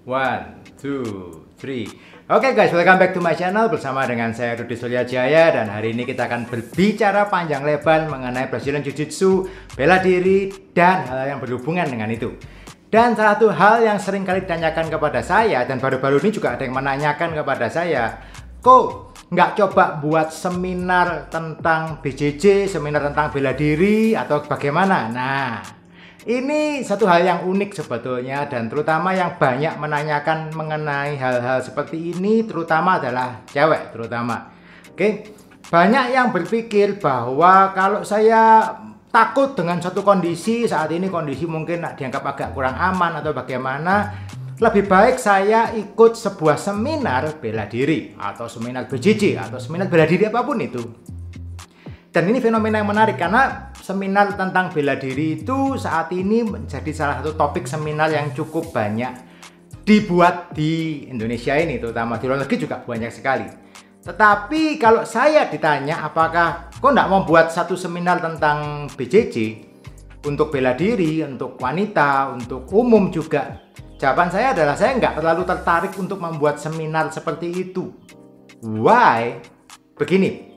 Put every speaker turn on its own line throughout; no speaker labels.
One, two, three. Oke guys, welcome back to my channel bersama dengan saya Rudi Suryajaya. Dan hari ini kita akan berbicara panjang lebar mengenai Brazilian Jiu-Jitsu, bela diri, dan hal yang berhubungan dengan itu. Dan salah satu hal yang sering kali ditanyakan kepada saya, dan baru-baru ini juga ada yang menanyakan kepada saya, kok nggak coba buat seminar tentang BJJ, seminar tentang bela diri, atau bagaimana? Nah, ini satu hal yang unik sebetulnya, dan terutama yang banyak menanyakan mengenai hal-hal seperti ini, terutama adalah cewek terutama. Oke, banyak yang berpikir bahwa kalau saya takut dengan suatu kondisi, saat ini kondisi mungkin dianggap agak kurang aman atau bagaimana, lebih baik saya ikut sebuah seminar bela diri, atau seminar BJJ, atau seminar bela diri apapun itu. Dan ini fenomena yang menarik karena seminar tentang bela diri itu saat ini menjadi salah satu topik seminar yang cukup banyak dibuat di Indonesia ini, terutama di luar negeri juga banyak sekali. Tetapi kalau saya ditanya apakah kok nggak mau buat satu seminar tentang BJJ untuk bela diri, untuk wanita, untuk umum juga, jawaban saya adalah saya nggak terlalu tertarik untuk membuat seminar seperti itu. Why? Begini.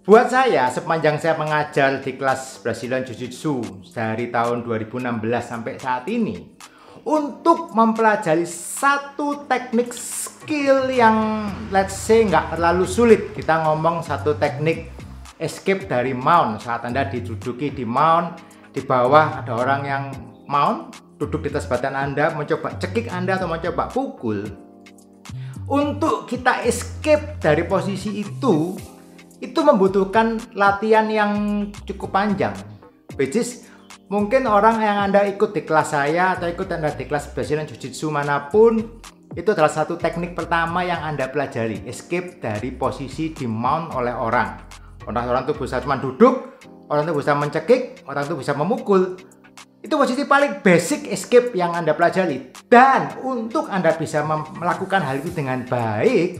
Buat saya, sepanjang saya mengajar di kelas Brazilian Jiu-Jitsu dari tahun 2016 sampai saat ini, untuk mempelajari satu teknik skill yang let's say nggak terlalu sulit, kita ngomong satu teknik escape dari mount. Saat Anda diduduki di mount, di bawah ada orang yang mount, duduk di atas badan Anda, mencoba cekik Anda atau mencoba pukul. Untuk kita escape dari posisi itu membutuhkan latihan yang cukup panjang. Which is, mungkin orang yang Anda ikut di kelas saya atau ikut Anda di kelas Brazilian Jiu-Jitsu manapun, itu adalah satu teknik pertama yang Anda pelajari, escape dari posisi di mount oleh orang. Orang itu bisa cuma duduk, orang itu bisa mencekik, orang itu bisa memukul. Itu posisi paling basic escape yang Anda pelajari. Dan untuk Anda bisa melakukan hal itu dengan baik,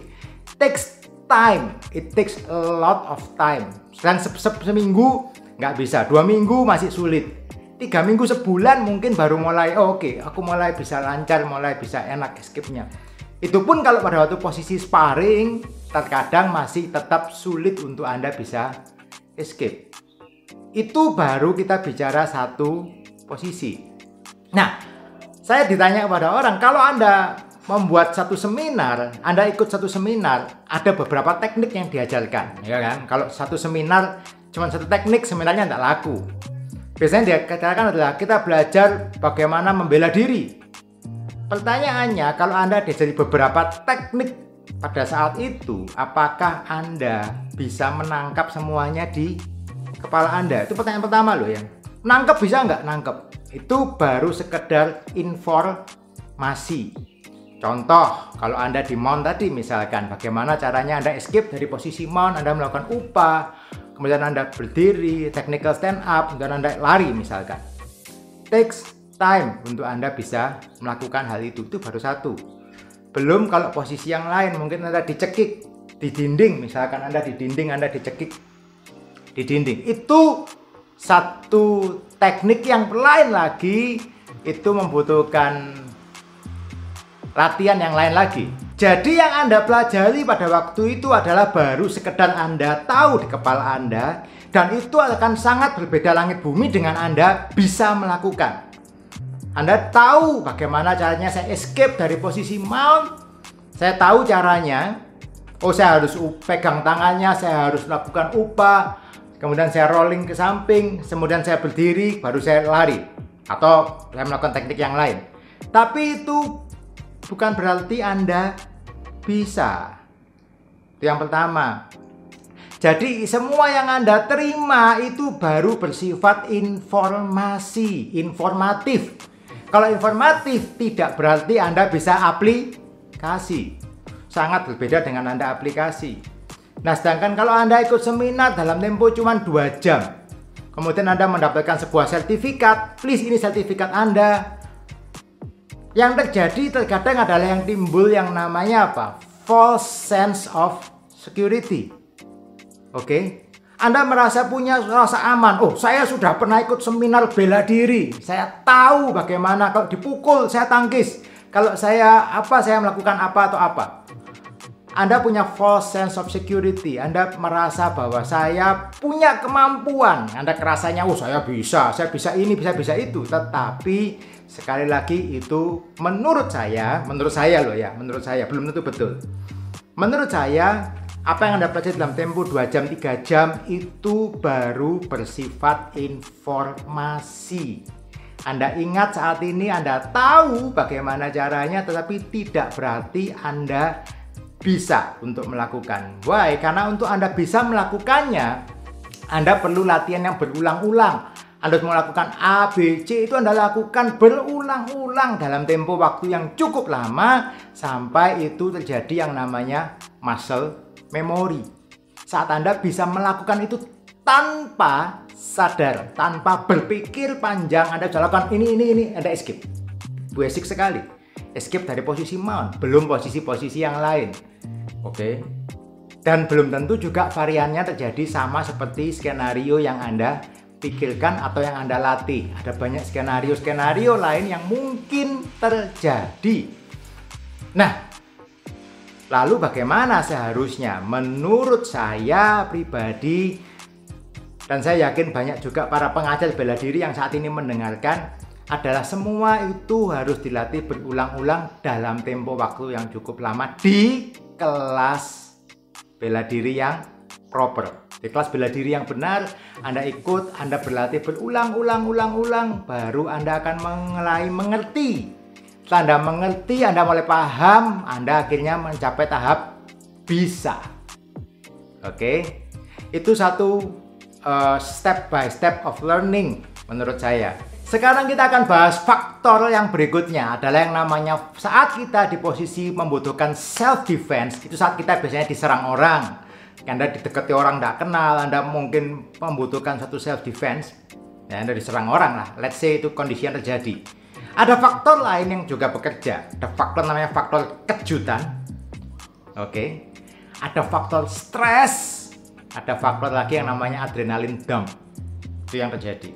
takes time, it takes a lot of time. Dan seminggu nggak bisa, 2 minggu masih sulit, 3 minggu, sebulan mungkin baru mulai, oke, aku mulai bisa lancar, mulai bisa enak escape-nya. Itu pun kalau pada waktu posisi sparring, terkadang masih tetap sulit untuk Anda bisa escape. Itu baru kita bicara satu posisi. Nah, saya ditanya kepada orang, kalau Anda membuat satu seminar, Anda ikut satu seminar, ada beberapa teknik yang diajarkan, ya kan? Kalau satu seminar cuma satu teknik, seminarnya tidak laku. Biasanya dikatakan adalah kita belajar bagaimana membela diri. Pertanyaannya, kalau Anda diajari beberapa teknik pada saat itu, apakah Anda bisa menangkap semuanya di kepala Anda? Itu pertanyaan pertama loh ya. Nangkep bisa nggak? Nangkep. Itu baru sekedar informasi. Contoh, kalau Anda di mount tadi misalkan, bagaimana caranya Anda escape dari posisi mount, Anda melakukan upah, kemudian Anda berdiri, technical stand up, kemudian Anda lari misalkan. Takes time untuk Anda bisa melakukan hal itu baru satu. Belum kalau posisi yang lain, mungkin Anda dicekik di dinding, misalkan Anda di dinding, Anda dicekik di dinding. Itu satu teknik yang lain lagi, itu membutuhkan latihan yang lain lagi. Jadi yang Anda pelajari pada waktu itu adalah baru sekedar Anda tahu di kepala Anda, dan itu akan sangat berbeda langit bumi dengan Anda bisa melakukan. Anda tahu bagaimana caranya saya escape dari posisi mount, saya tahu caranya. Oh, saya harus pegang tangannya, saya harus melakukan upah, kemudian saya rolling ke samping, kemudian saya berdiri, baru saya lari, atau saya melakukan teknik yang lain. Tapi itu bukan berarti Anda bisa. Itu yang pertama. Jadi semua yang Anda terima itu baru bersifat informasi, informatif. Kalau informatif tidak berarti Anda bisa aplikasi. Sangat berbeda dengan Anda aplikasi. Nah, sedangkan kalau Anda ikut seminar dalam tempo cuma 2 jam, kemudian Anda mendapatkan sebuah sertifikat, please ini sertifikat Anda. Yang terjadi terkadang adalah yang timbul yang namanya apa? False sense of security. Oke? Anda merasa punya rasa aman. Oh, saya sudah pernah ikut seminar bela diri. Saya tahu bagaimana kalau dipukul saya tangkis. Kalau saya melakukan apa atau apa. Anda punya false sense of security. Anda merasa bahwa saya punya kemampuan. Anda kerasanya, oh saya bisa ini, bisa itu. Tetapi sekali lagi itu menurut saya loh ya, menurut saya belum tentu betul. Menurut saya apa yang Anda pelajari dalam tempo 2 jam, 3 jam itu baru bersifat informasi. Anda ingat saat ini Anda tahu bagaimana caranya, tetapi tidak berarti Anda bisa untuk melakukan. Why? Karena untuk Anda bisa melakukannya, Anda perlu latihan yang berulang-ulang. Anda melakukan A, B, C itu Anda lakukan berulang-ulang dalam tempo waktu yang cukup lama sampai itu terjadi yang namanya muscle memory. Saat Anda bisa melakukan itu tanpa sadar, tanpa berpikir panjang, Anda jalankan ini, Anda escape. Basic sekali. Escape dari posisi mount, belum posisi-posisi yang lain. Oke. Dan belum tentu juga variannya terjadi sama seperti skenario yang Anda pikirkan atau yang Anda latih. Ada banyak skenario lain yang mungkin terjadi. Nah, lalu bagaimana seharusnya? Menurut saya pribadi, dan saya yakin banyak juga para pengajar bela diri yang saat ini mendengarkan, adalah semua itu harus dilatih berulang-ulang dalam tempo waktu yang cukup lama di kelas bela diri yang proper. Di kelas bela diri yang benar, Anda ikut, Anda berlatih berulang-ulang, baru Anda akan mulai mengerti. Setelah Anda mengerti, Anda mulai paham, Anda akhirnya mencapai tahap bisa. Oke, itu satu step by step of learning menurut saya. Sekarang kita akan bahas faktor yang berikutnya, adalah yang namanya saat kita di posisi membutuhkan self defense. Itu saat kita biasanya diserang orang, Anda didekati orang tidak kenal, Anda mungkin membutuhkan satu self defense, ya, Anda diserang orang lah, let's say itu kondisi yang terjadi. Ada faktor lain yang juga bekerja. Ada faktor namanya faktor kejutan. Oke. Ada faktor stres. Ada faktor lagi yang namanya adrenalin dump. Itu yang terjadi.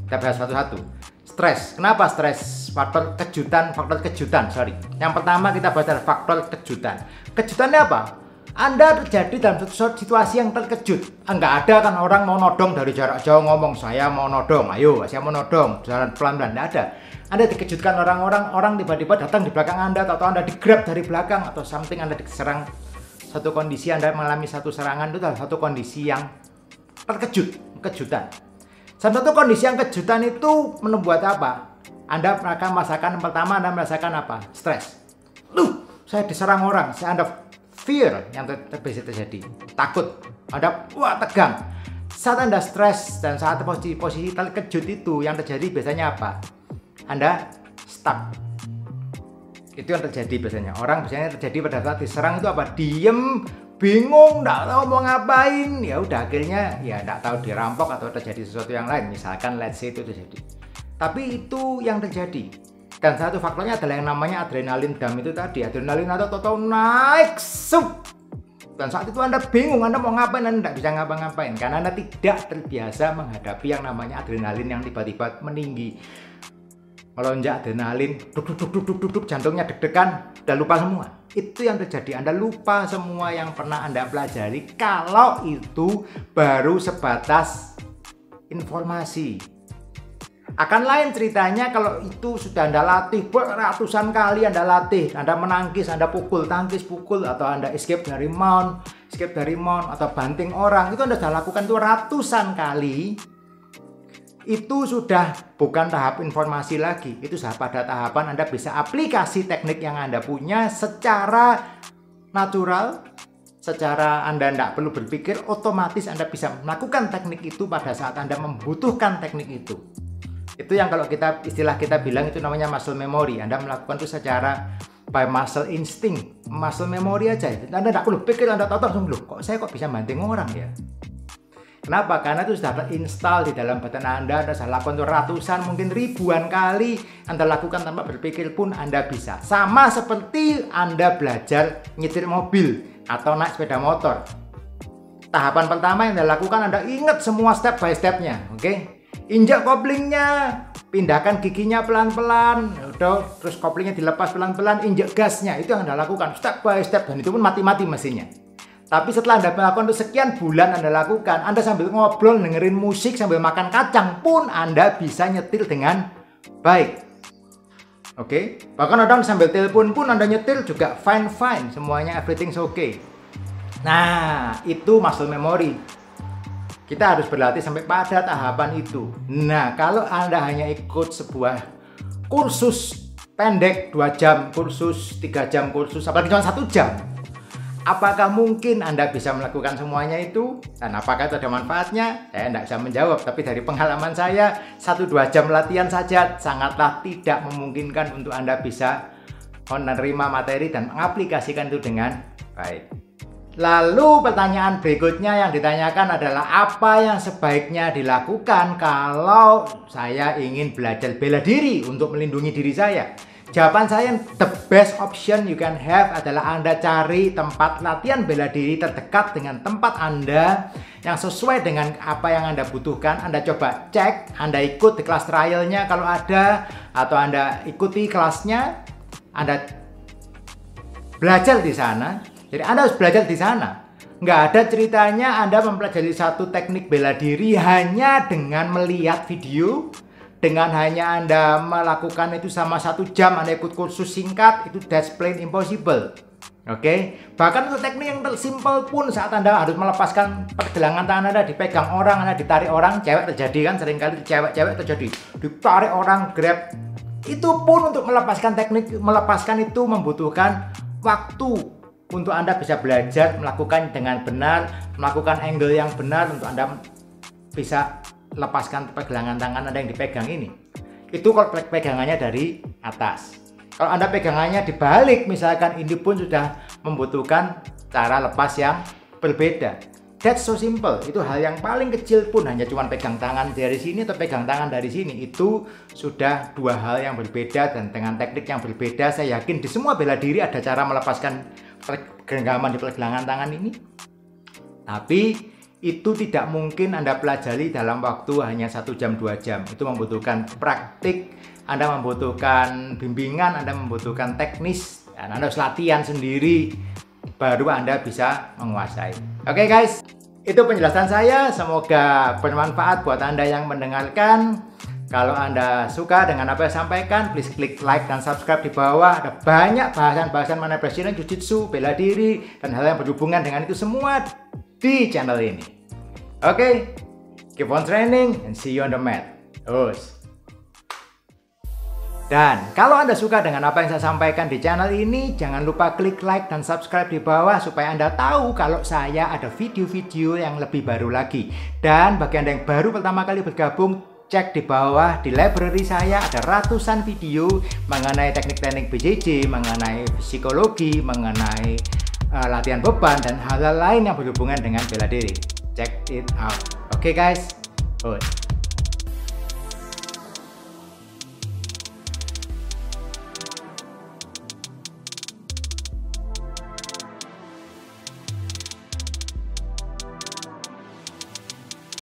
Kita bahas satu-satu. Stres. Kenapa stres? Faktor kejutan. Sorry. Yang pertama kita bahas adalah faktor kejutan. Kejutannya apa? Anda terjadi dalam situasi yang terkejut. Enggak ada kan orang mau nodong dari jarak jauh ngomong, saya mau nodong, ayo saya mau nodong, jalan pelan-pelan. Enggak ada. Anda dikejutkan orang tiba-tiba datang di belakang Anda, atau Anda di-grab dari belakang, atau something, Anda diserang. Satu kondisi Anda mengalami satu serangan, itu adalah satu kondisi yang kejutan. Satu kondisi yang kejutan itu membuat apa? Anda akan merasakan, pertama Anda merasakan apa? Stres. Saya diserang orang, Anda fear yang bisa terjadi, takut, Anda tegang. Saat Anda stres dan saat posisi terkejut itu yang terjadi biasanya apa? Anda stuck. Itu yang terjadi biasanya. Orang biasanya terjadi pada saat diserang itu apa? Diem, bingung, nggak tahu mau ngapain. Ya udah akhirnya ya nggak tahu dirampok atau terjadi sesuatu yang lain. Misalkan let's say itu terjadi. Tapi itu yang terjadi. Dan satu faktornya adalah yang namanya adrenalin dump itu tadi. Adrenalin atau total naik sup. Dan saat itu Anda bingung, Anda mau ngapain, Anda tidak bisa ngapa-ngapain. Karena Anda tidak terbiasa menghadapi yang namanya adrenalin yang tiba-tiba meninggi. Melonjak adrenalin, duk, jantungnya deg-degan, udah lupa semua. Itu yang terjadi, Anda lupa semua yang pernah Anda pelajari. Kalau itu baru sebatas informasi. Akan lain ceritanya kalau itu sudah Anda latih ratusan kali, Anda latih, Anda menangkis, Anda tangkis pukul, atau Anda escape dari mount, atau banting orang, itu Anda sudah lakukan itu ratusan kali. Itu sudah bukan tahap informasi lagi, itu sudah pada tahapan Anda bisa aplikasi teknik yang Anda punya secara natural, secara Anda tidak perlu berpikir, otomatis Anda bisa melakukan teknik itu pada saat Anda membutuhkan teknik itu. Itu yang kalau istilah kita bilang itu namanya muscle memory. Anda melakukan itu secara by muscle instinct, muscle memory aja. Anda tidak perlu pikir, Anda tahu langsung, loh kok saya bisa banting orang ya. Kenapa? Karena itu sudah terinstall di dalam badan Anda sudah lakukan itu ratusan, mungkin ribuan kali Anda lakukan tanpa berpikir pun Anda bisa. Sama seperti Anda belajar nyetir mobil atau naik sepeda motor. Tahapan pertama yang Anda lakukan, Anda ingat semua step by stepnya, oke? injak koplingnya, pindahkan giginya pelan-pelan, terus koplingnya dilepas pelan-pelan, injak gasnya, itu yang Anda lakukan step by step, dan itu pun mati-mati mesinnya. Tapi setelah Anda melakukan itu sekian bulan Anda lakukan, Anda sambil ngobrol, dengerin musik, sambil makan kacang pun Anda bisa nyetil dengan baik. Oke, bahkan kadang sambil telepon pun Anda nyetil juga fine, semuanya everything's okay. Nah, itu muscle memory. Kita harus berlatih sampai pada tahapan itu. Nah, kalau Anda hanya ikut sebuah kursus pendek 2 jam, kursus 3 jam, kursus apalagi cuma 1 jam, apakah mungkin Anda bisa melakukan semuanya itu? Dan apakah itu ada manfaatnya? Saya tidak bisa menjawab, tapi dari pengalaman saya 1-2 jam latihan saja sangatlah tidak memungkinkan untuk Anda bisa menerima materi dan mengaplikasikan itu dengan baik. Lalu pertanyaan berikutnya yang ditanyakan adalah apa yang sebaiknya dilakukan kalau saya ingin belajar bela diri untuk melindungi diri saya? Jawaban saya, the best option you can have adalah Anda cari tempat latihan bela diri terdekat dengan tempat Anda yang sesuai dengan apa yang Anda butuhkan. Anda coba cek, Anda ikut di kelas trialnya kalau ada, atau Anda ikuti kelasnya, Anda belajar di sana. Jadi Anda harus belajar di sana. Nggak ada ceritanya Anda mempelajari satu teknik bela diri hanya dengan melihat video, dengan hanya Anda melakukan itu sama 1 jam, Anda ikut kursus singkat, itu that's plain impossible. Oke, bahkan untuk teknik yang tersimpel pun saat Anda harus melepaskan pergelangan tangan Anda dipegang orang, Anda ditarik orang, cewek terjadi kan, seringkali cewek-cewek terjadi, ditarik orang, grab. Itu pun untuk melepaskan melepaskan itu membutuhkan waktu. Untuk Anda bisa belajar melakukan dengan benar, melakukan angle yang benar untuk Anda bisa lepaskan pergelangan tangan Anda yang dipegang ini. Itu kalau pegangannya dari atas. Kalau Anda pegangannya dibalik, misalkan ini pun sudah membutuhkan cara lepas yang berbeda. That's so simple. Itu hal yang paling kecil pun hanya cuma pegang tangan dari sini atau pegang tangan dari sini. Itu sudah 2 hal yang berbeda dan dengan teknik yang berbeda. Saya yakin di semua bela diri ada cara melepaskan genggaman di pergelangan tangan ini. Tapi itu tidak mungkin Anda pelajari dalam waktu hanya 1 jam 2 jam. Itu membutuhkan praktik, Anda membutuhkan bimbingan, Anda membutuhkan teknis, dan Anda harus latihan sendiri baru Anda bisa menguasai. Oke guys, itu penjelasan saya. Semoga bermanfaat buat Anda yang mendengarkan. Kalau Anda suka dengan apa yang saya sampaikan, please klik like dan subscribe di bawah. Ada banyak bahasan-bahasan mengenai Brazilian Jiu-Jitsu, bela diri, dan hal yang berhubungan dengan itu semua di channel ini. Oke, keep on training and see you on the mat. Terus. Dan kalau Anda suka dengan apa yang saya sampaikan di channel ini, jangan lupa klik like dan subscribe di bawah supaya Anda tahu kalau saya ada video-video yang lebih baru lagi. Dan bagi Anda yang baru pertama kali bergabung, cek di bawah di library saya ada ratusan video mengenai teknik-teknik BJJ, mengenai psikologi, mengenai latihan beban dan hal-hal lain yang berhubungan dengan bela diri. Check it out. Oke guys. Good.